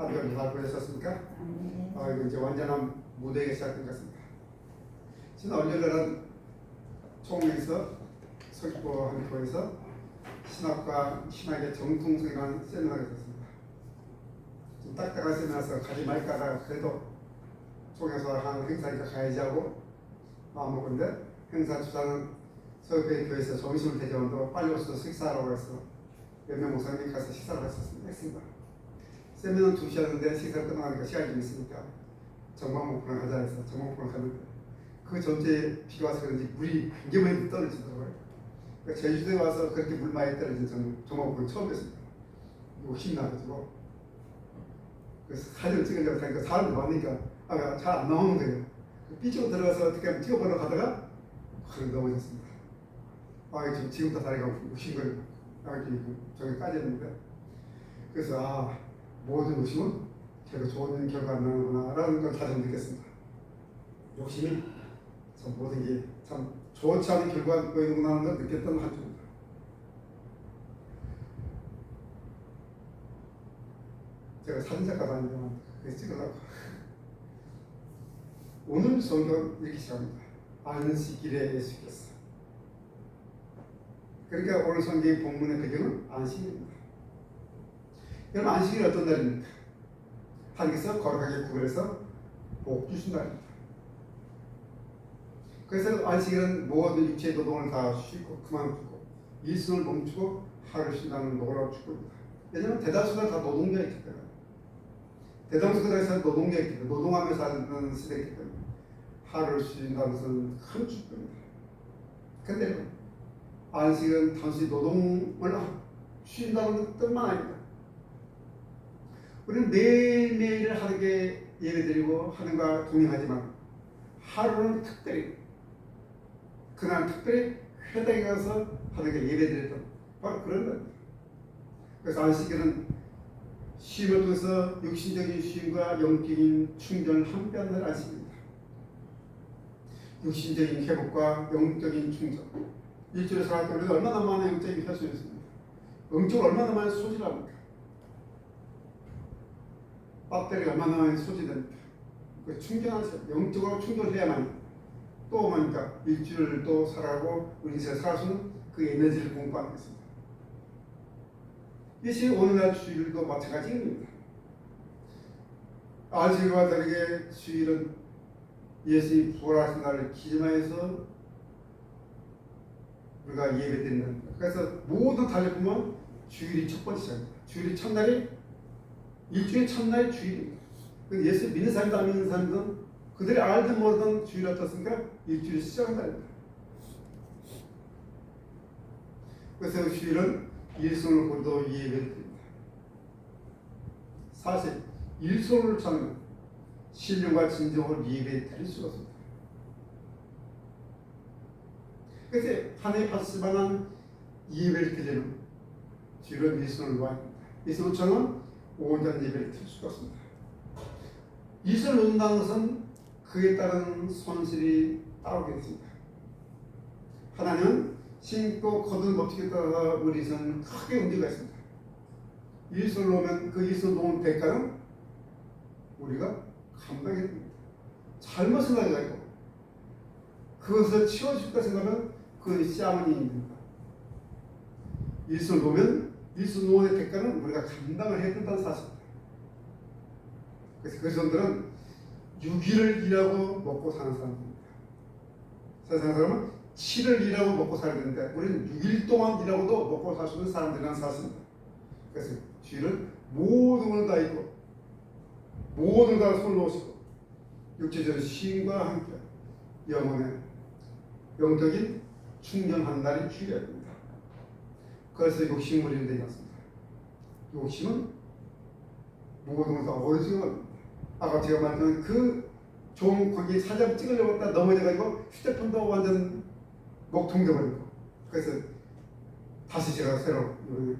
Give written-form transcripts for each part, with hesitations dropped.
한달 잘 보내셨습니까? 이거 이제 완전한 무대가 시작된 것 같습니다. 지난 월요일에는 총회에서 서귀포 교회에서 신학과 신학의 정통성이라는 세미나를 했습니다. 좀 딱딱한 세미나라서 가지 말까가 그래도 총회에서 하는 행사니까 가야지 하고 마음먹었는데 행사 주자는 서귀포 교회에서 점심을 대접한다고 빨리 오셔서 식사하라고 해서 몇 명 목사님이 가서 식사를 했습니다. 세미나는 2시였는데 식사 끝나가니까 시간이 좀 있으니까 정방목표를 하자 해서 정방목표를 갔는데 그 전체에 비가 와서 그런지 물이 굉장히 많이 떨어지더라고요. 그러니까 제주도에 와서 그렇게 물 많이 떨어진 정방목표를 처음 뵀습니다. 욕심이 나가지고 그래서 사진을 찍으려고 하니까 사람이 많으니까 잘 안 나오는 거예요. 삐쪽으로 들어가서 어떻게 하면 찍어보려고 하다가 확 넘어졌습니다. 지금부터 다리가 욱신거리고 저기 까졌는데 그래서 모든 욕심은 결국 좋은 결과가 나는구나 라는 걸 다시 느꼈습니다. 욕심이 참 모든 게 참 좋지 않은 결과가 보이는구나 하는 걸 느꼈던 한 주입니다. 제가 사진작가도 아니지만 그래서 찍으려고 오늘 성경 이렇게 시작합니다. 안식일에 예수께서. 그러니까 오늘 성경 본문의 배경은 안식일입니다. 여러분 안식일이 어떤 날입니까? 하나님께서 거룩하게 구별해서 복 주신 날입니다. 그래서 안식일은 모든 육체의 노동을 다 쉬고 그만두고 일순을 멈추고 하루 쉰다는 노라고 축복입니다. 왜냐하면 대다수가 다 노동자이기 때문에 대다수가 노동자이기 때문에 노동하며 사는 시대이기 때문에 하루를 쉰다는 것은 큰 축복입니다. 그런데 안식은 단순히 노동을 쉰다는 뜻만 아닙니다. 우리는 매일매일 하루에 예배드리고 하는가 동행하지만 하루는 특별히 그날 특별히 회당에 가서 하나님께 예배드렸던 바로 그런 겁니다. 그래서 안식일은 쉼을 통해서 육신적인 쉼과 영적인 충전을 함께하는 날 안식입니다. 육신적인 회복과 영적인 충전. 일주일에 살아갈 때 우리가 얼마나 많은 영적인 혈수를 했습니까? 영적으로 얼마나 많이 소진합니까? 배터리가 얼마나 많이 소진됩니까? 그 충전하세요. 영적으로 충전해야만 또 뭡니까? 일주일을 또 살아가고 우리 인생을 살아갈 수 있는 그 에너지를 공부하는 것입니다. 이것이 오늘날 주일도 마찬가지입니다. 안식일과 다르게 주일은 예수님이 부활하신 날을 기념하여서 우리가 예배드리는 겁니다. 그래서 모든 달력 보면 주일이 첫 번째 시작입니다. 주일이 첫날이 일주일 첫날이 주일입니다. 예수 믿는 사람도 안 믿는 사람도 그들이 알든 모르든 주일 어떻습니까? 일주일이 시작한 날입니다. 그래서 주일은 일손을 보도 예배를 드립니다. 사실 일손을 찾는 신령과 진정으로 예배 드릴 수가 없습니다. 그래서 하나님 받으실 만한 예배를 드리는 주일은 일손을 놓아입니다. 일손을 찾는 온전한 예배를 드릴 수가 없습니다. 일손을 놓는다는 것은 그에 따른 손실이 따르게 있습니다. 하나는 신고 거둔 법칙에 따라 우리 인생은 크게 문제가 있습니다. 일손을 놓으면 그 일손을 놓은 대가는 우리가 감당해야 됩니다. 잘못을 가지고 그것을 치워줄까 생각하면 그것이 샤머니입니다. 일손을 놓으면 일손 놓은 대가는 우리가 감당을 해야 된다는 사실입니다. 그래서 그 사람들은 6일을 일하고 먹고 사는 사람들입니다. 세상 사람은 7을 일하고 먹고 살아야 되는데 우리는 6일 동안 일하고도 먹고 살 수 있는 사람들이라는 사실입니다. 그래서 주일은 모든 걸 다 있고 모든 걸 다 손을 놓으시고 육체적인 쉼과 함께 영혼의 영적인 충전한 날이 주일입니다. 그래서 욕심을 잃는 데이 않습니다. 욕심은 모든 걸 다 어리석은 아까 제가 말했던 그 좋은 거기 사진 찍으려고 했다 넘어져가지고 휴대폰도 완전 목통돼버리고 그래서 다시 제가 새로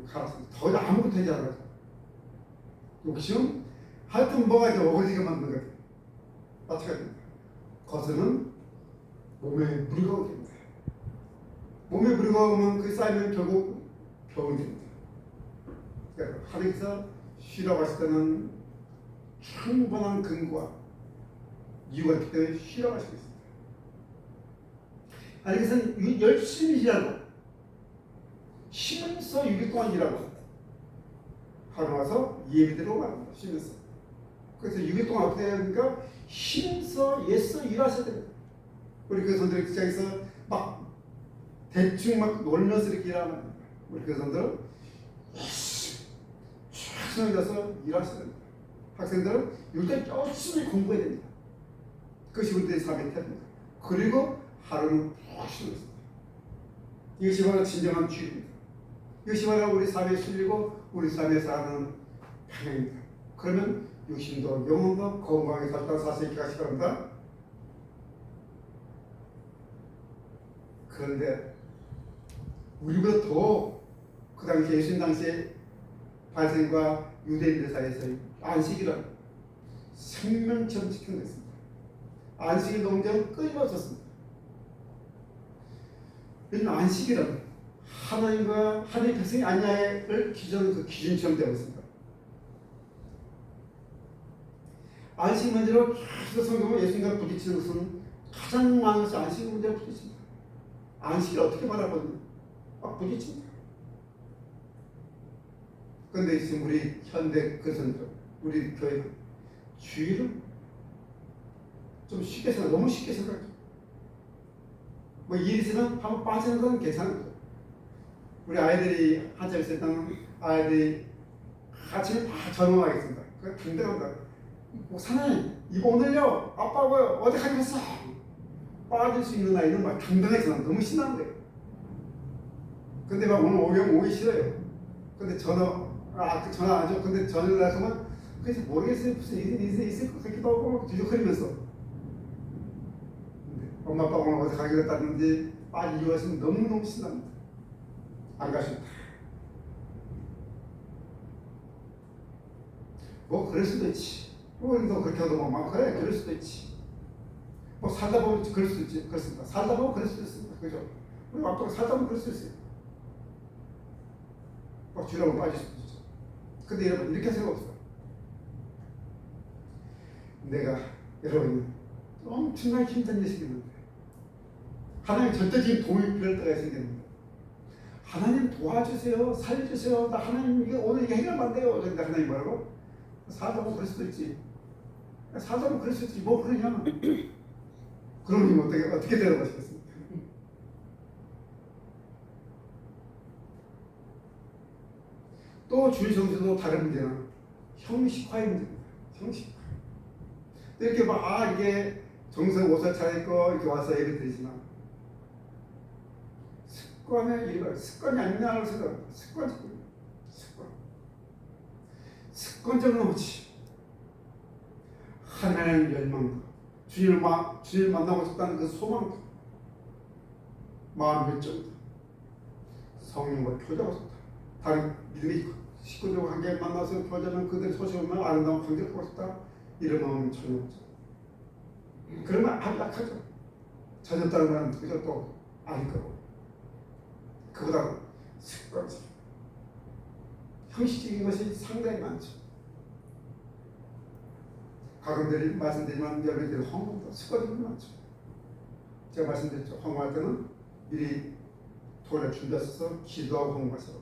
갈았습니다. 더 이상 아무것도 되지 않아요. 욕심은 하여튼 뭐가 이제 어거지게 만드는 거예요. 마찬가지입니다. 거스는 몸에 무리가 오게 됩니다. 몸에 무리가 오면 그 쌓이면 결국 병이 됩니다. 그러니까 하나님께서 쉬라고 하실 때는 충분한 근거와 이유가 있기 때문에 쉬라고 하시고 있습니다. 아니 그것은 열심히 일하고 쉬면서 6일 동안 일하고 하루 와서 예배대로 말합니다. 쉬면서. 그래서 6일 동안 어떻게 해야 되니까 쉬면서 애써 일하셔야 됩니다. 우리 교사들 직장에서 막 대충 막 놀면서 이렇게 일하면 됩니다. 우리 교사들은 최선을 다해서 일하셔야 됩니다. 학생들은 일단 열심히 공부해야 됩니다. 그것이 우리들의 삶의 태도입니다. 그리고 하루는 푹 쉬는 것입니다. 이것이 바로 진정한 주입니다. 이것이 바로 우리 삶에 실리고 우리 삶에 사는 방향입니다. 그러면 육신도 영혼도 건강하게 살다 사실 있게 하시기 바랍니다. 그런데 우리보다 더 그 당시에 예수님 당시에 발생과 유대인들 사이에서 안식일은 생명처럼 지킨 것입니다. 안식일 농장 끊임없었습니다. 왜냐하면 안식일은 하나님과 하나님 백성이 아니냐를 기준하는 그 기준처럼 되어 있습니다. 안식 문제로 계속 성경은 예수님과 부딪히는 것은 가장 많은 것이 안식 문제로 부딪힙니다. 안식을 어떻게 바라보느냐? 막 부딪힙니다. 그런데 지금 우리 현대 그리스도인들, 우리 교회는 주일을 좀 쉽게 생각, 너무 쉽게 생각해요. 뭐 일이 있으면 한번 빠지는 건 괜찮은 거예요. 우리 아이들이 한참 있을 때는 아이들이 아침에 다 전화하겠습니다. 그래 긴장한다. 사나이 이거 오늘요 아빠가 어디 가겠어? 빠질 수 있는 아이는 막 당당해서 너무 신나는 거예요. 근데 막 오늘 오기 싫어요. 근데 전화 전화 안 줘. 근데 전화를 하시면 그래서 모르겠어요. 무슨 일이 있을 것 같기도 하고 뒤적거리면서. 엄마 아빠 오늘 어디 가기로 했다든지 빨리 이유하시면 너무너무 신납니다. 안 가십니다. 뭐 그럴 수도 있지. 우리도 그렇게 하도 막 그래 그럴 수도 있지. 뭐 살다 보면 그럴 수도 있지. 그렇습니다. 살다 보면 그럴 수도 있습니다. 그죠? 우리 아빠가 살다 보면 그럴 수도 있어요. 막 주라고 빠질 수도 있죠. 근데 여러분 이렇게 생각 없어요. 내가 여러분 엄청나게 힘든 일이 생겼는데 하나님 절대적인 도움이 필요할 때가 생겼는데 하나님 도와주세요, 살려주세요. 나 하나님 이게 오늘 이게 해결 안 돼요. 그런데 하나님 뭐라고? 살다 보면 그럴 수도 있지. 살다 보면 그럴 수도 있지. 뭐 그러냐? 그러면 어떻게 대답하시겠습니까? 또 주일 정신도 다른 문제는 형식화의 문제입니다. 형식화. 이렇게 막 이게 정성 옷을 차려입고 이렇게 와서 예배 드리지만 습관의 일과 습관이 아니냐고 생각합니다. 습관적으로 넘치 하나님의 열망도 주님을 만나고 싶다는 그 소망도 마음 열정도 성령과 교제하고 싶다. 다른 믿음의 식구들과 함께 만나서 교제하면 그들의 소식을 아름다운 관계를 하고 싶다. 이런 마음은 전혀 없죠. 그러면 아주 약하죠. 전혀 다른 말은 그저 또 아닐 거고. 그보다 습관적, 형식적인 것이 상당히 많죠. 가끔들이 말씀드리지만 여러분들이 헌금도 습관적으로 많죠. 제가 말씀드렸죠. 헌금할 때는 미리 돈을 준비해서 기도하고 헌금하세요.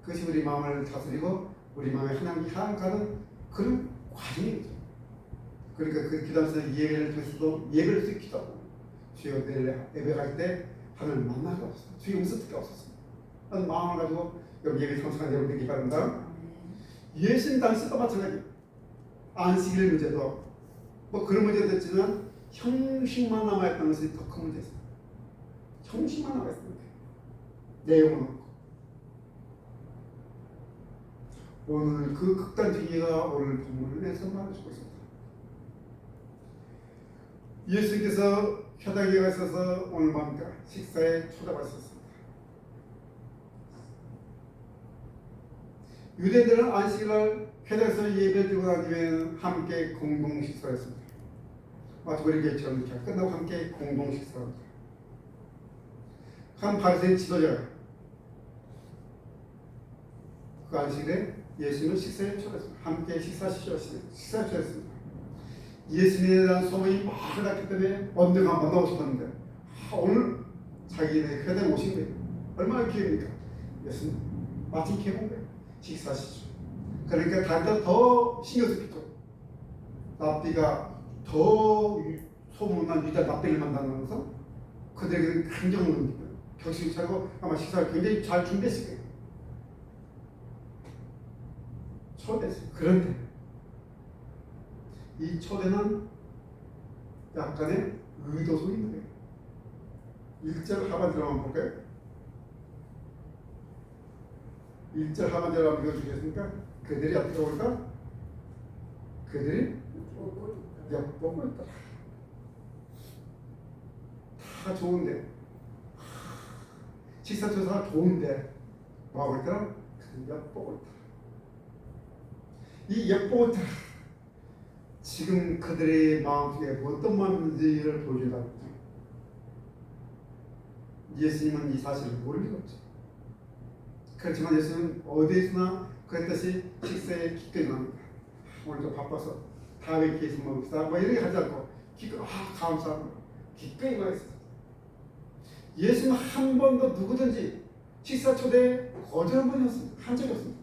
그것이 우리 마음을 다스리고 우리 마음에 하나님이 향 가는 그런 과정이죠. 그러니까 그 기도하면서 예배를 통해서도 예배를 통해서 기도하고 주여 내일 예배 갈 때 하나님 만나가 없었어요. 주여 음성 듣기 없었습니다. 그런 마음을 가지고 여기 예배 참석한 여러분 되기 바랍니다. 예수님 당시도 마찬가지예요. 안식일 문제도 뭐 그런 문제도 있지만 형식만 남아있다는 것이 더 큰 문제였어요. 형식만 남아있습니다. 내용은 없고. 오늘 그 극단주의가 오늘 본문을 내서 말해주고 있습니다. 예수님께서 회당에 가셔서 오늘 밤 식사에 초대하셨습니다. 유대인들은 안식일날 회당에서 예배드리고 난 뒤에는 함께 공동 식사했습니다. 마치 우리 교회처럼 이렇게 끝나고 함께 공동 식사합니다. 한 바리새인 지도자가 그 안식일에 예수님은 식사에 초대했습니다. 함께 식사에 초대했습니다. 예수님에 대한 소문이 막 났기 때문에 언젠가 만나고 싶었는데 오늘 자기네 회당에 오신 거예요. 얼마나 기회입니까? 예수님 마침 기회인 거예요. 식사하시죠. 그러니까 다른 더 신경 쓰겠죠. 납비가 더 소문난 유다 납비를 만나면서 그들에게 감정을 느끼고 격식을 차리고 아마 식사를 굉장히 잘 준비했을 거예요. 초대했어요. 그런데 이 초대는 약간의 의도성이 있는 거예요. 1절 하반절 한번 볼까요? 1절 하반절 한번 읽어주겠습니까? 그들이 어떻게 올까? 그들이 엿보고 있다. 다 좋은데 식사조사가 좋은데 뭐하고 있더라? 엿보고 있다. 이 엿보고 있다. 지금 그들의 마음속에 어떤 마음인지를 보여준다는 거죠. 예수님은 이 사실을 모를 리가 없죠. 그렇지만 예수님은 어디에서나 그랬듯이 식사에 기꺼이 나옵니다. 오늘 좀 바빠서 다음에 기회에서 먹읍시다. 뭐 이렇게 하지 않고 기꺼이 감사합니다. 기꺼이 말했어요. 예수님은 한 번도 누구든지 식사 초대에 거절한 번이 없습니다. 한 적이 없습니다.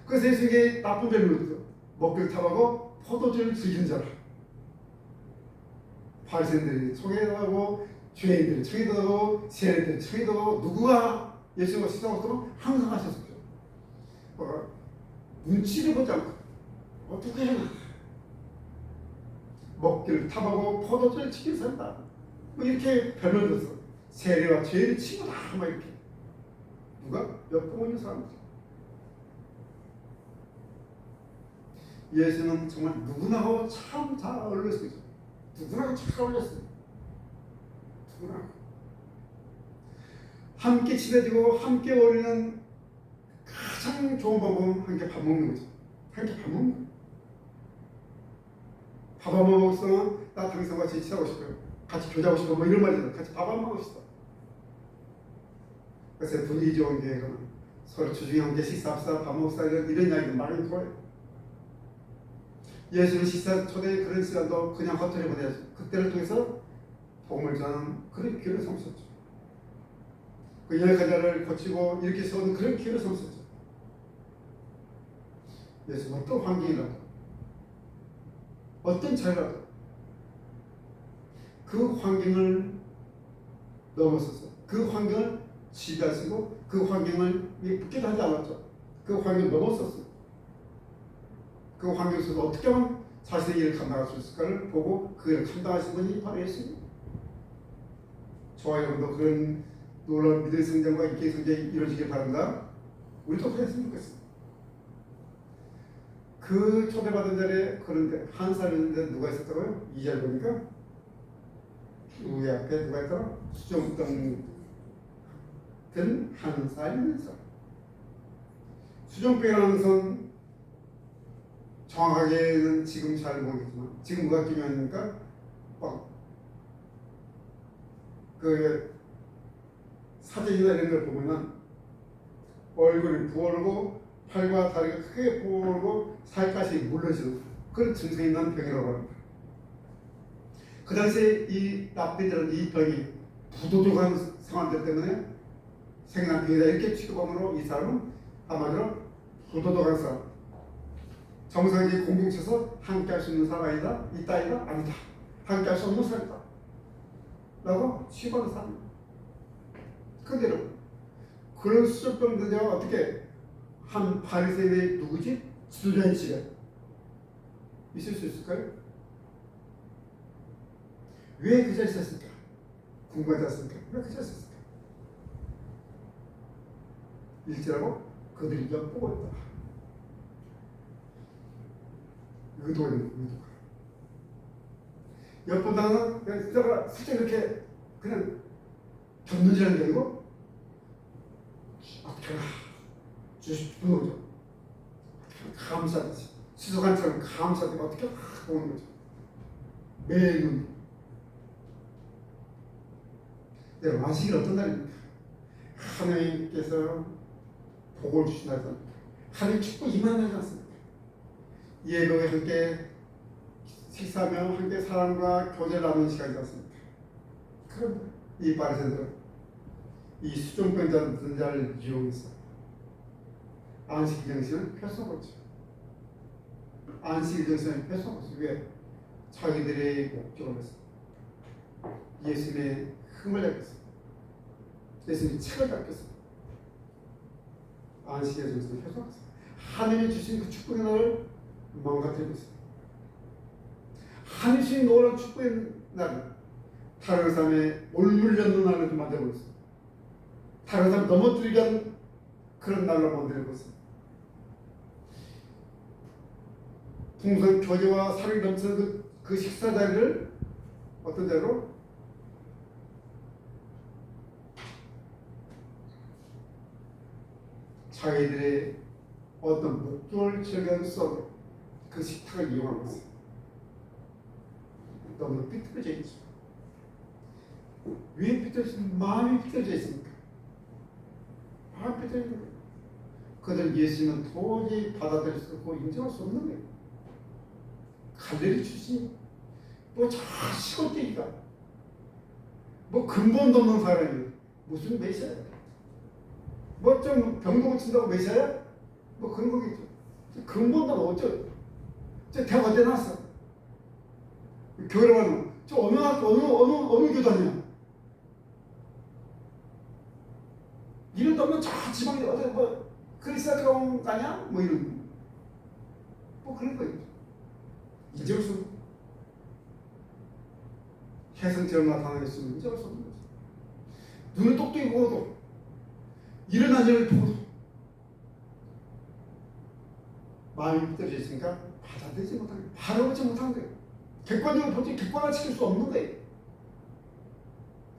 그래서 예수에게 나쁜 점이 있죠. 먹기를 탐하고 포도주를 즐기는 자라. 바리새인들이 청해하고 죄인들이 청해하고 세례들이 청해하고 누구가 예수님과 식사하고 항상 하셨었죠. 눈치를 보지 않고 어떻게 해나 먹기를 탐하고 포도주를 즐기는 사람이다. 뭐 이렇게 별명을 줬어. 세례와 죄인의 친구다. 막 이렇게 누가 엿보고 있는 사람이죠. 예수는 정말 누구나하고 참 잘 어울렸어요. 누구나하고 잘 어울렸어요. 누구나 함께 친해지고 함께 어울리는 가장 좋은 방법은 함께 밥 먹는 거죠. 함께 밥 먹는 거예요. 밥 한 번 먹었으면 나 당신과 같이 친하고 싶어요. 같이 교제하고 싶어. 뭐 이런 말이잖아요. 같이 밥 한 번 먹읍시다. 그래서 분위기 좋은 교회는 서로 주중에 함께 식사합시다. 밥 먹읍시다. 이런 이야기를 많이 좋아해요. 예수는 식사 초대 그런 시간도 그냥 헛되이 보내야죠. 그때를 통해서 복음을 전하는 그런 기회를 삼으셨죠. 그 열가자를 고치고 이렇게 세우는 그런 기회를 삼으셨죠. 예수는 어떤 환경이라도 어떤 자유라도 그 환경을 넘어서서 그 환경을 지배하시고 그 환경을 붙기도 하지 않았죠. 그 환경을 넘어섰어요. 그 환경 속에서 어떻게 하면 자신의 일을 감당할 수 있을까를 보고 그 일을 감당하신 분이 바로 예수님. 저와 여러분도 그런 놀라운 믿음의 성장과 인격의 성장이 이루어지길 바랍니다. 우리도 그랬으면 좋겠습니다. 그 초대받은 자리에 그런데 한 사람인데 누가 있었더라고요? 2절 보니까 우리 앞에 누가 있더라? 수종병 든 한 사람인 사람. 수종병이라는 것은 정확하게는 지금 잘 모르겠지만 지금 뭐가 중요하니까 그 사진이나 이런 걸 보면은 얼굴이 부어오르고 팔과 다리가 크게 부어오르고 살갗이 물러지는 그런 증상이 있는 병이라고 합니다. 그 당시에 이 납비들은 이 병이 부도덕한 상황들 때문에 생난 병이다 이렇게 취급함으로 이 사람은 한마디로 부도덕한 사람, 정상적인 공동체에서 함께할 수 있는 사람이 아니다, 있다 아니다, 아니다, 함께할 수 없는 사람이다 라고 취급하는 사람입니다. 그런데 여러분 그런 수족병들이 어떻게 한 바리새인의 누구지? 지도자의 집에 있을 수 있을까요? 왜 그 자리에 있었을까? 궁금하지 않습니까? 왜 그 자리에 있었을까? 일제라고 그들이 엿보고 있다. 의도가 있는 의도가. 엿보다는 그냥 진짜가 살짝 이렇게 그냥 견눈질하는 게 아니고 어떻게 주는 거죠. 감싸듯이 수도관처럼 감싸듯이 어떻게 보는 거죠. 매눈. 여러분 안식일 어떤 날입니까? 하나님께서 복을 주신 날입니다. 하나님 축복 임한다지 않습니까? 예배에 함께 식사하며 함께 사람과 교제를 나누는 시간이지 않습니까? 그런데 이 바리새인들은 이 수종병자는 자를 이용해서 안식 정신을 펼쳐보죠. 안식 정신을 펼쳐보죠. 왜? 자기들의 목적을 해서 예수님의 흠을 잡겠어. 예수님의 책을 잡겠어. 안식의 정신을 펼쳐봤어. 하나님이 주신 그 축복의 날을 망가뜨리고 있어요. 하나님이 주신 노란 축복의 날은 다른 사람의 올물렸는 날을 만들고 있어요. 다른 사람 넘어뜨리게 하는 그런 날로 만들고 있어요. 풍성 교제와 사랑이 넘치는 그 식사 자리를 어떤 대로 자기들의 어떤 목적을 즐기는 속에 그 식탁을 이용하고 있어요. 너무 삐뚤어져 있죠. 왜 삐뚤어져? 마음이 삐뚤어져 있습니까? 마음이 삐뚤어져 있는 거예요. 그들 예수님은 도저히 받아들일 수 없고 인정할 수 없는 거예요. 갈릴리 출신, 뭐 저 시골대기가, 뭐 근본도 없는 사람이 무슨 메시아야? 뭐 좀 병도 고친다고 메시아야? 뭐 그런 거겠죠. 근본도 어쩌? 저 대학 어디 나왔어? 교회를 가면 저 어느 교단이야? 이런 없는 저 지방에 어디 뭐 그리스도 들어온 거 아니야? 뭐 이런 뭐 그런 거겠죠. 인정할 수 없는 해성처럼 나타나겠으면 인정할 수 없는 거죠. 눈을 똑똑히 보고도 일어난 일을 보고도 마음이 삐뚤어져 있으니까 받아들이지 못하는 거예요. 바라보지 못하는 거예요. 객관적으로 보지 객관화시킬 수 없는 거예요.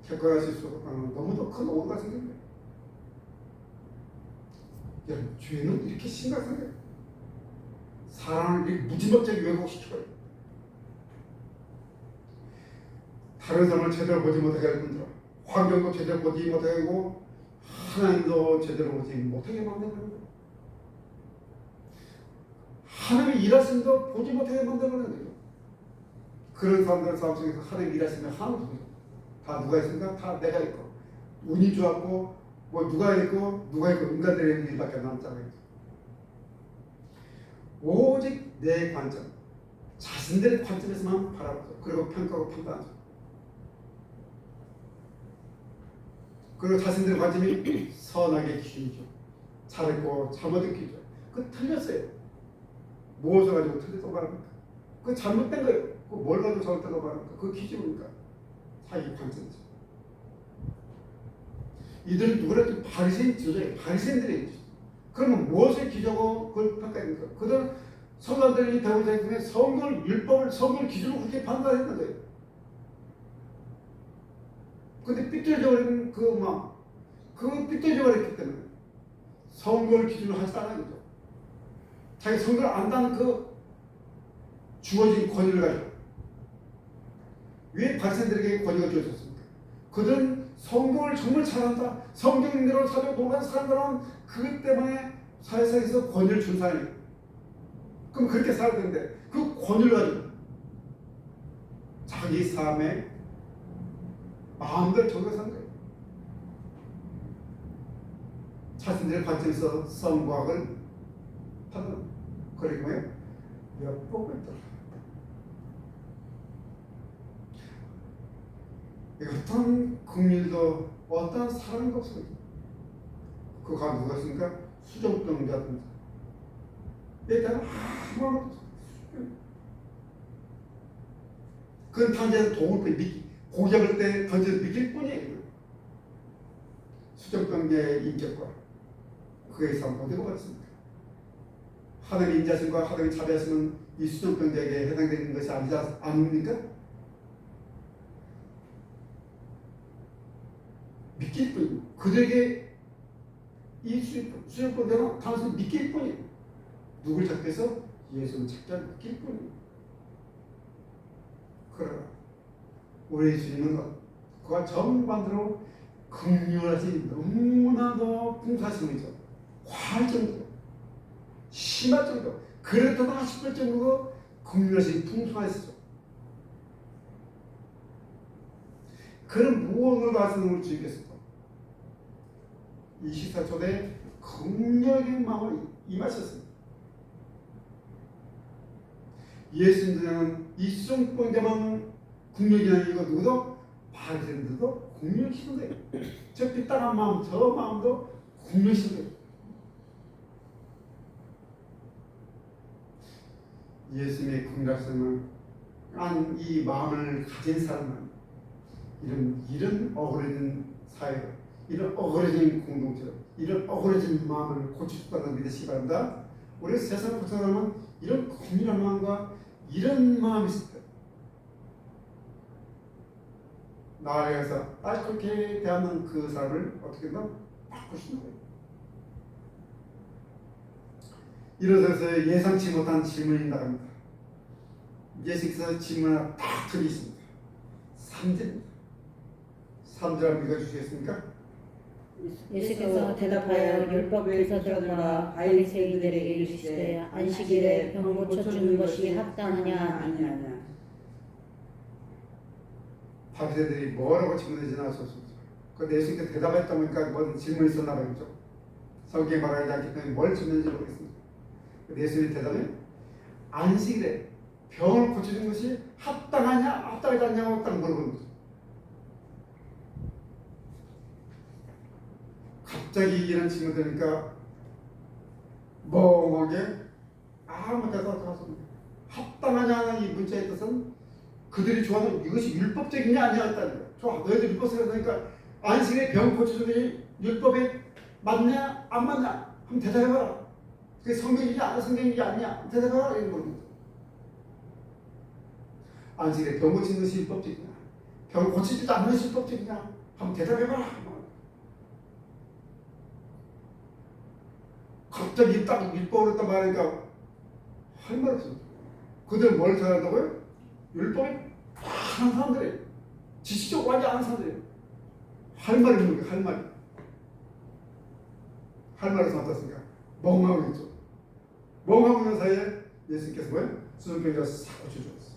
객관화시킬 수 없는 너무도 큰 오류가 생긴 거예요. 여러분, 죄는 이렇게 심각한 거예요. 사람을 이렇게 무지막지하게 왜곡시켜요. 다른 사람을 제대로 보지 못하게 할 뿐더러 환경도 제대로 보지 못하게 하고 하나님도 제대로 보지 못하게 만드는 거예요. 하나님이 일하심도 보지 못하게 만드는 거예요. 그런 사람들 싸움 속에서 하나님 일하시면 하나도 없어요. 다 누가 있습니까? 다 내가 있고 운이 좋았고 뭐 누가 있고 인간들의 있는 일밖에 남잖아요. 오직 내 관점, 자신들의 관점에서만 바라보죠. 그리고 평가하고 판단하죠. 그리고 자신들의 관점이 선악의 기준이죠. 잘했고 잘못된 기준. 그거 틀렸어요. 무엇을 가지고 틀렸다고 말합니까? 그거 잘못된 거예요. 그거 뭘 가지고 잘못됐다고 말합니까? 그거 기준이니까. 자기 관점이죠. 이들은 누구라도 바리새인 지도자예요. 바리새인들이죠. 그러면 무엇을 기준하고 그걸 평가합니까? 그들은 성도들이 대부분 중에 성경 율법을 성경 기준으로 그렇게 판단했는 거예요. 근데 삐뚤어져 버린 그 삐뚤어져 버렸기 때문에 성경을 기준으로 하지 않은 거죠. 자기 성경을 안다는 그 주어진 권위를 가지고 왜 바리새인들에게 권위가 주어졌습니까? 그들은 성경을 정말 잘한다. 성경대로 살고 노란 사람들은 그것 때문에 사회상에서 권위를 준 사람이에요. 그럼 그렇게 살아야 되는데 그 권위를 가지고 자기 삶에 마음대로 적용해서 한 거예요. 자신들의 관점에서 성과학을 판단. 그러기 뭐예요? 엿보고 있더라. 어떤 국민도 어떤 사람도 없습니다. 그가 누구였습니까? 수종병자든지. 일단 아무것도 없어요. 그건 단지 독을 고기 잡을 때 던져서 미길 뿐이에요. 수종병자의 인격과 그의 삶 어디로 갔습니까? 하나님의 인자심과 하나님의 자비하심은 이 수종병자에게 해당되는 것이 아니지 않습니까? 믿길 뿐이에요. 그들에게 이 수종병자는 단순히 믿길 뿐이에요. 누굴 찾기 위해서? 예수를 찾자 믿길 뿐이에요. 그러나 우리 주님은 그와 정반대로 긍휼하시 너무나도 풍사심이죠. 과할 정도로 심할 정도, 그렇다다 싶을 정도로 국민의식이 풍성했었죠. 그런 무언을 말씀을 주겠습니다. 이 시사 초대에 긍정적인 마음을 임하셨습니다. 예수님은 이 수종병자만 국력이나 이거 누구도 바리새인들도 국력시도돼요. 저 삐딱한 마음, 저 마음도 국력시도돼요. 예수님의 국력성을 한 이 마음을 가진 사람은 이런 어그러진 사회, 이런 어그러진 공동체, 이런 어그러진 마음을 고치셨다는 믿으시기 바랍니다. 우리 세상을 고치는 사람은 이런 국민한 마음과 이런 마음이 있을 때 나아가서 그렇게 대하는 그 사람을 어떻게 하나 바꾸시는 거예요. 이로서 예상치 못한 질문이 나갑니다. 예수께서 질문 하나 딱 드리십니다. 3절입니다. 3절 읽어주시겠습니까? 예수께서 대답하여 율법 교사들과 바리새인들에게 이르시되 안식일에 병 고쳐주는 것이 합당하냐 아니하냐. 바리새인들이 뭐라고 질문하지 않았었습니다. 그 예수님께 대답했다 보니까 뭔 질문이 있었나 봐요. 성경에 말하지 않기 때문에 뭘 질문했는지 모르겠습니다. 예수님의 대답은 안식일에 병을 고쳐주는 것이 합당하냐 합당하지 않냐고 딱 물어보는 거죠. 갑자기 이런 질문 들으니까 멍하게 아무 대답도 하셨습니다. 합당하냐는 이 문자의 뜻은 그들이 좋아하는 이것이 율법적이냐 아니냐 했다는 거예요. 좋아, 너희들 율법을 하니까 안식일에 병 고쳐주는 것이 율법에 맞냐 안 맞냐 한번 대답해봐라. 그게 성경이냐 성경이 아니냐 대답해봐라 이런 겁니다. 안식일에 병 고치는 것이 율법적이냐 병 고치지도 않는 것이 율법적이냐 한번 대답해봐라. 갑자기 딱 율법으로 했단 말이니까 할 말 없어요. 그들은 뭘 잘한다고요? 율법에 하는 사람들이에요. 지식적으로 하지 않은 사람들이에요. 할 말이 뭡니까? 할 말. 할 말에서 어떻습니까? 멍하고 있죠. 멍하고 있는 사이에 예수님께서 뭐예요? 수술병자 싹 고쳐주었어요.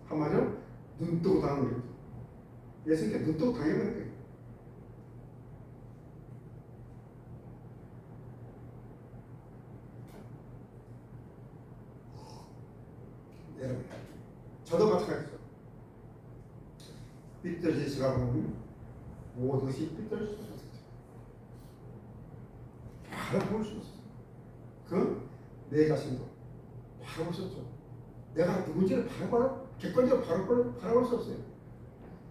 한마디로 눈 뜨고 당하는 거예요. 예수님께 눈 뜨고 당해버린 거예요. 여러분, 저도 마찬가지죠. 삐뚤어진 시가 보면 모두시 삐뚤어질 수 있었죠. 바라볼 수 있었어요. 그 내 자신도 바라볼 수 없죠. 내가 누군지를 객관적으로 바라볼 수 없어요.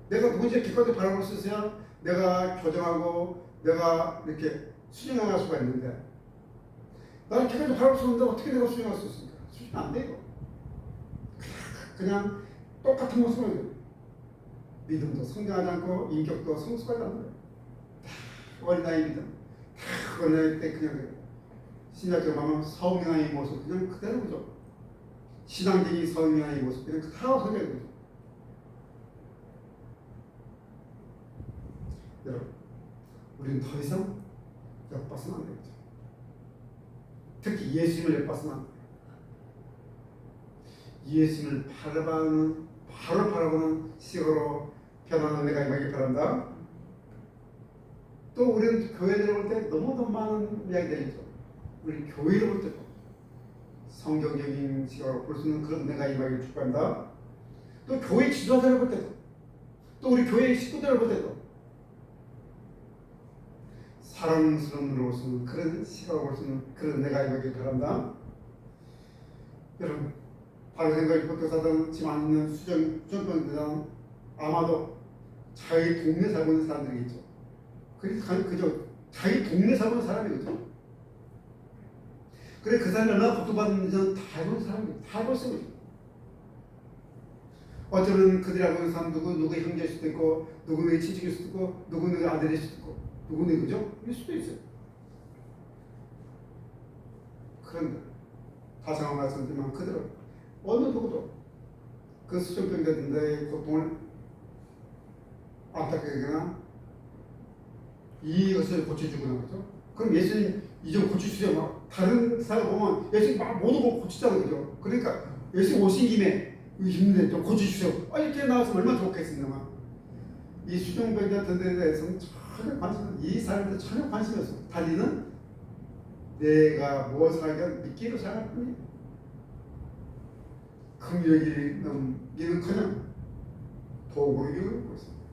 내가 누군지 객관적으로 바라볼 수 있어야 내가 교정하고 내가 이렇게 수정할 수가 있는데 나는 객관적으로 바라볼 수 없는데 어떻게 내가 수정할 수 있습니까? 수정 안 돼요. 그냥 똑같은 모습을 믿음도 성장하지 않고 인격도 성숙하지 않는 거예요. 다 어린아이 믿음, 다 어린아이 때 그냥 신학교 가면 서민아이 모습 그냥 그대로 그죠. 신앙적인 서민아이 모습 그냥 다 그대로 그죠. 여러분, 우리는 더 이상 엿봐서는 안 되겠죠. 특히 예수님을 엿봐서는 안 돼요. 예수님을 바로 바라보는 시각으로 변하는 내가 임하기 바란다. 또 우리는 교회를 볼 때 너무도 많은 이야기들이 있죠. 우리 교회를 볼 때도 성경적인 시각으로 볼 수 있는 그런 내가 임하기를 축복한다. 또 교회 지도자를 볼 때도 또 우리 교회 식구들을 볼 때도 사랑스러운 눈으로 볼 수 있는 그런 시각으로 볼 수 있는 그런 내가 임하기를 바란다. 여러분, 바리새인과 율법교사들은 지금 안 있는 수정병들은 아마도 자기 동네 살고 있는 사람들이겠죠. 그저 자기 동네 살고 있는 사람이겠죠. 그래 그 사람이 얼마나 고통받는지는 다 알고 있는 사람이에요. 다 알고 있어요. 어쩌면 그들이 알고 있는 사람 누구의 형제일 수도 있고 누구의 친척일 수도 있고 누구의 아들일 수도 있고 누구의 그죠? 일 수도 있어요. 그런데 다시 한번 말씀드리면 그들은 어느 누구도 그 수정병자들의 고통을 안타깝게나 이것을 고쳐주고 나가죠. 그럼 예수님 이제 고치주세요. 막 다른 사람 보면 예수님 막 모든 걸 고치자는 거죠. 그러니까 예수님 오신 김에 힘든데 좀 고치주세요. 이렇게 나와서 얼마나 좋겠습니까? 막. 이 수종병자 같은 데에 대해서는 전혀 관심, 이 사람들 전혀 관심이 없어. 달리는 내가 무엇을 하든 믿기로 생각할 뿐이에요. 긍휼이 넘기는커녕 도구로 이루고 있습니다.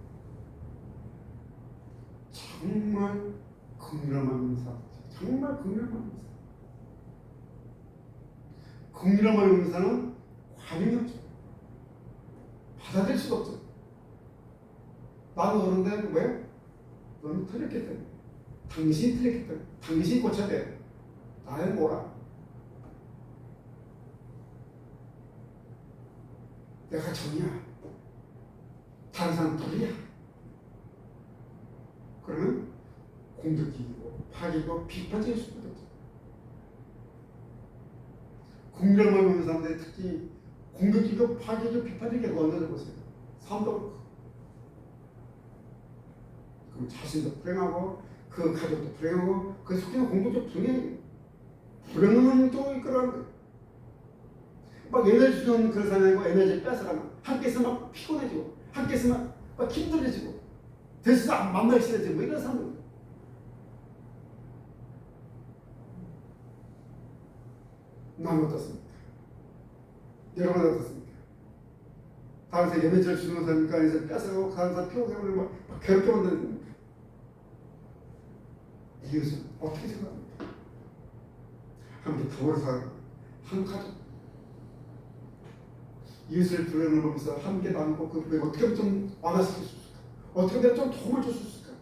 정말 긍휼한 인사, 정말 긍휼한 인사. 긍휼한 인사는 관용이 없죠. 받아들일 수가 없죠. 나는 그런데 왜? 너는 틀렸기 때문에. 당신이 틀렸기 때문에. 당신이 고쳐야 돼. 나는 뭐라? 내가 정이야. 다른 사람 불이야. 그러면 공격적이고 파괴고 비판적일 수밖에 없죠. 긍휼만 보는 사람들의 특징이 공격적이고 파괴적이고 비판적이고 언어를 보세요. 삶도 그렇고. 그럼 자신도 불행하고 그 가족도 불행하고 그 속에는 공동적 불행한 쪽을 이끌어가는 거예요. 막 에너지 주는 그런 사람이고 에너지를 뺏어가면 함께 있으면 막 피곤해지고 함께 있으면 막 힘들어지고 대수도 만나기 싫어지고 뭐 이런 사람들. 나는 어떻습니까? 여러분 어떻습니까? 다른 사람 에너지를 주는 사람이니까 에너지를 뺏어가고 다른 사람 피곤해버리고 막 괴롭게 만드는 겁니다. 이것은 어떻게 생각합니까? 함께 더불어 살아가는 한 가족. 이웃을 불행을 보면서 함께 나누고 그 어떻게 하면 좀 완화시킬 수 있을까? 어떻게 하면 좀 도움을 줄 수 있을까?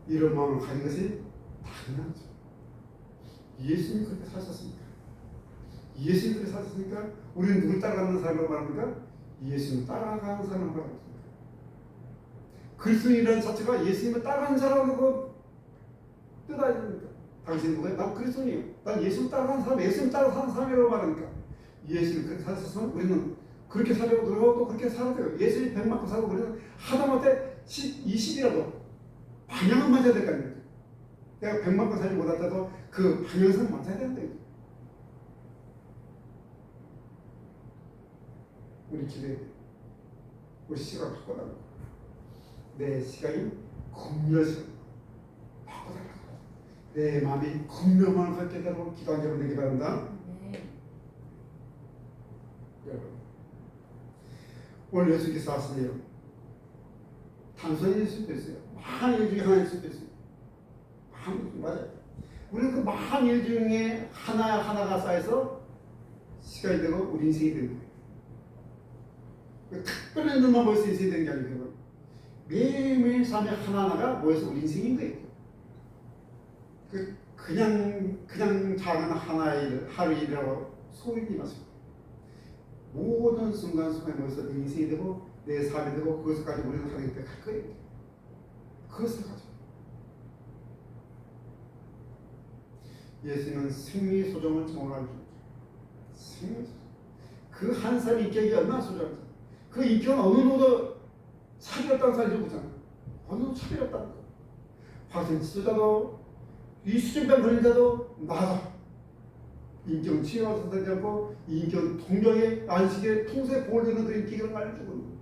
이런 마음을 가진 것이 당연하죠. 예수님이 그렇게 사셨습니까? 예수님이 그렇게 사셨으니까 우리는 누굴 따라가는 사람을 말합니까? 예수님을 따라가는 사람을 말합니다. 그리스도인이라는 자체가 예수님을 따라가는 사람으로 뜻 아닙니까? 당신은 누구야? 난 그리스도인이에요. 난 예수님 따라가는 사람, 예수님 따라가는 사람이라고 말하니까 예수님 그렇게 사셨으면 우리는 그렇게 살려고 노력하고 또 그렇게 살아야 돼요. 예수님 100만큼 살고 우리는 하다못해 20이라도 방향은 맞아야 될 거 아닙니까? 내가 100만큼 살지 못하더라도 그 방향성은 맞아야 된다. 우리 기도해. 우리 시각을 바꿔달라고. 내 시각이 긍휼해서 바꿔달라고. 내 마음이 긍휼만 갖게 되도록 기도한 여러분 되기 바랍니다. 네. 여러분, 오늘 예수께서 하시네요. 단순히 예수도 있어요. 많은 일 중에 하나일 수도 있어요. 맞아요. 우리는 그 많은 일 중에 하나가 쌓여서 시간이 되고 우리 인생이 되는 거예요. 특별한 일만 모여서 인생이 되는 게 아니고 매일매일 삶의 하나하나가 모여서 우리 인생인 거예요. 그냥 작은 하나의 일, 하루 일이라고 소리지 마시고 모든 순간순간에 모여서 내 인생이 되고 내 삶이 되고 그것을 가지고 우리는 하나님 때 갈 거예요. 그것을 가지고 예수님은 생명의 소중을 정언하는 줄. 생명의 소중. 그 한 사람의 인격이 얼마나 소중한지. 그 인격은 어느 누구도 차별했다는 사람이 보잖아. 어느 누구도 차별했다는 거. 확진 치료자도 이 수준병 걸린 자도 나도 인격은 치유하지 되지 않고 이 인격은 동정의 안식의 통수의 복을 내는 그 인격을 알려주고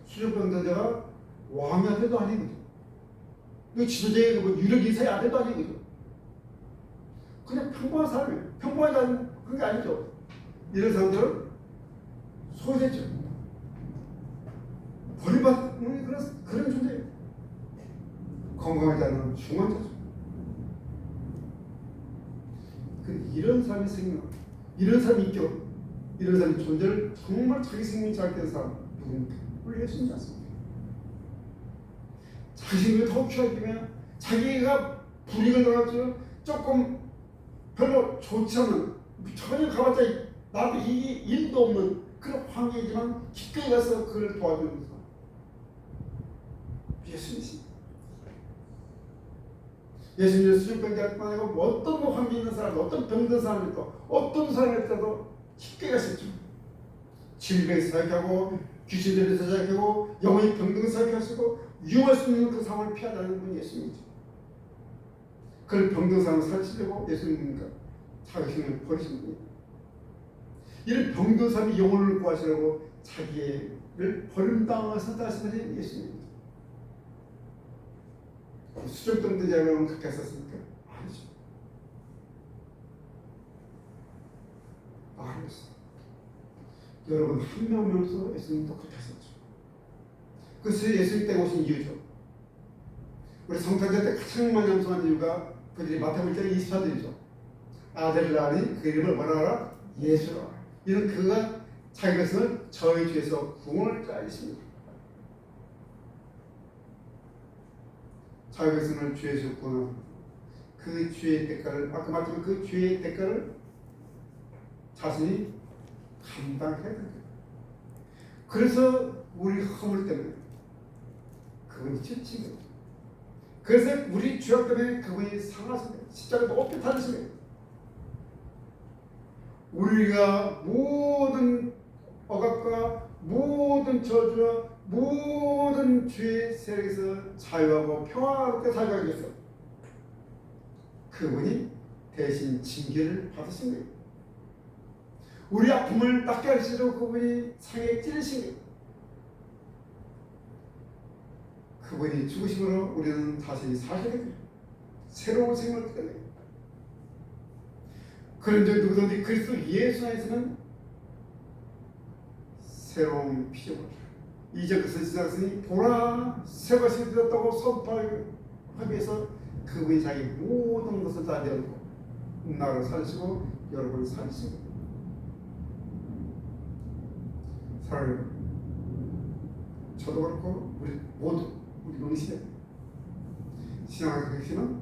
수준병자가 왕의 아들도 아니거든. 그 지도자의 뭐 유력 인사의 아들도 아니거든. 그냥 평범한 사람이에요. 평범하지 않은 그게 아니죠. 이런 사람들은 소외됐죠. 버림받는 그런 존재예요. 건강하지 않은 중환자죠. 이런 사람의 생명, 이런 사람의 인격, 이런 사람의 존재를 정말 자기 생명이 잘된 사람 누굽니까? 우리 예수님이 않습니까? 자기 생명이 더 취하기면 자기가 불이익을 당하죠. 조금 별로 좋지 않은 전혀 가봤자 나한테 이익이 일도 없는 그런 황해지만 기꺼이 가서 그를 도와주는 사람 예수님이십니다. 예수님은 수준병자뿐만 아니고 어떤 환경에 있는 사람, 어떤 병든 사람이 있고 어떤 사람이 있어도 기꺼이 가셨죠. 질병에서 사역하고 귀신들에서 사역하고 영혼이 병든 사역하시고 위험할 수 있는 그 상황을 피하자는 분이 예수님이죠. 그걸 병든 사람을 살리려고 예수님과 자기를 버리신 분이에요. 이런 병든 사람이 영혼을 구하시려고 자기를 버림당하여 선택하신 분이 예수님입니다. 수정병든 자라면 그렇게 했었습니까? 아니죠. 아니었어요. 여러분 한 명 한 명서 예수님도 그렇게 했었죠. 그래서 예수님 때 오신 이유죠. 우리 성탄절 때 가장 많이 암송한 이유가 그들이 마태복음 24절이죠. 아들을 낳으니 그 이름을 뭐라 하라? 예수라. 이는 그가 자기 것을 저희 죄에서 구원을 짜리십니다. 자기 것을 죄에서 구원합니다. 그 죄의 대가를 아까 말했지만 그 죄의 대가를 자신이 감당해야 됩니다. 그래서 우리 허물 때문에 그분이 지친 거예요. 그래서 우리 죄악 때문에 그분이 상하십니다. 십자가에 높이 달리십니다. 우리가 모든 억압과 모든 저주와 모든 죄의 세력에서 자유하고 평화롭게 살게 위해서 그분이 대신 징계를 받으신 거예요. 우리 아픔을 낫게 하시려고 그분이 상에 찌르신 거예요. 그분이 죽으심으로 우리는 다시 살게 됩니다. 새로운 생명을 얻게 됩니다. 그런데 누구든지 그리스도 예수 안에서는 새로운 피조물 이제 그것을 지났으니 보라 새 것이 되었다고 선포하기 위해서 그분이 자기 모든 것을 다 내놓고 나를 살리시고 여러분을 살리시고 사랑해요. 저도 그렇고 우리 모두 우리 명시대 신앙의 핵심은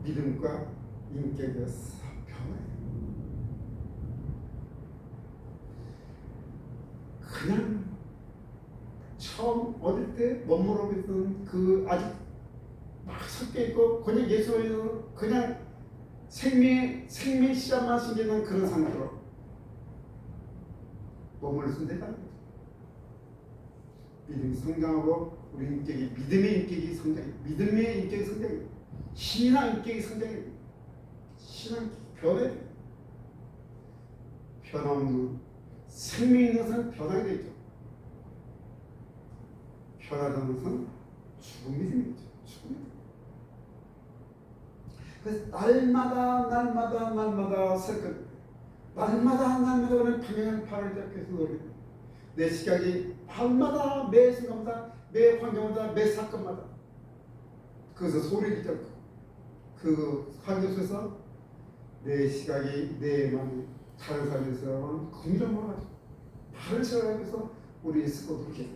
믿음과 인격의 변화예요. 그냥 처음 어릴 때 멋모르고 있던 그 아직 막 섞여 있고 그냥 예수님은 그냥 생명의 시작만 신기는 그런 상태로 머물러 있으면 된다는 거죠. 믿음이 성장하고 우리 인격이 믿음의 인격이 성장해. 믿음의 인격이 성장해. 신앙 인격이 성장해. 신앙 변해. 변함없는 생명 있는 것은 변하게 되죠. 변하지 않는 것은 죽음이 생기죠. 죽음이. 그래서 날마다 새끝 날마다 그는 방향을 바라지 않기 위해서 노력합니다. 내 시각이 밤마다 매 순간마다 매 환경마다 매 사건마다 그래서 소리 듣지 않고 그 환경 속에서 내 시각이 내 마음이 다른 사람에서는 긍정을 가지고 바른 시각을 위해서 우리 스스로 그렇게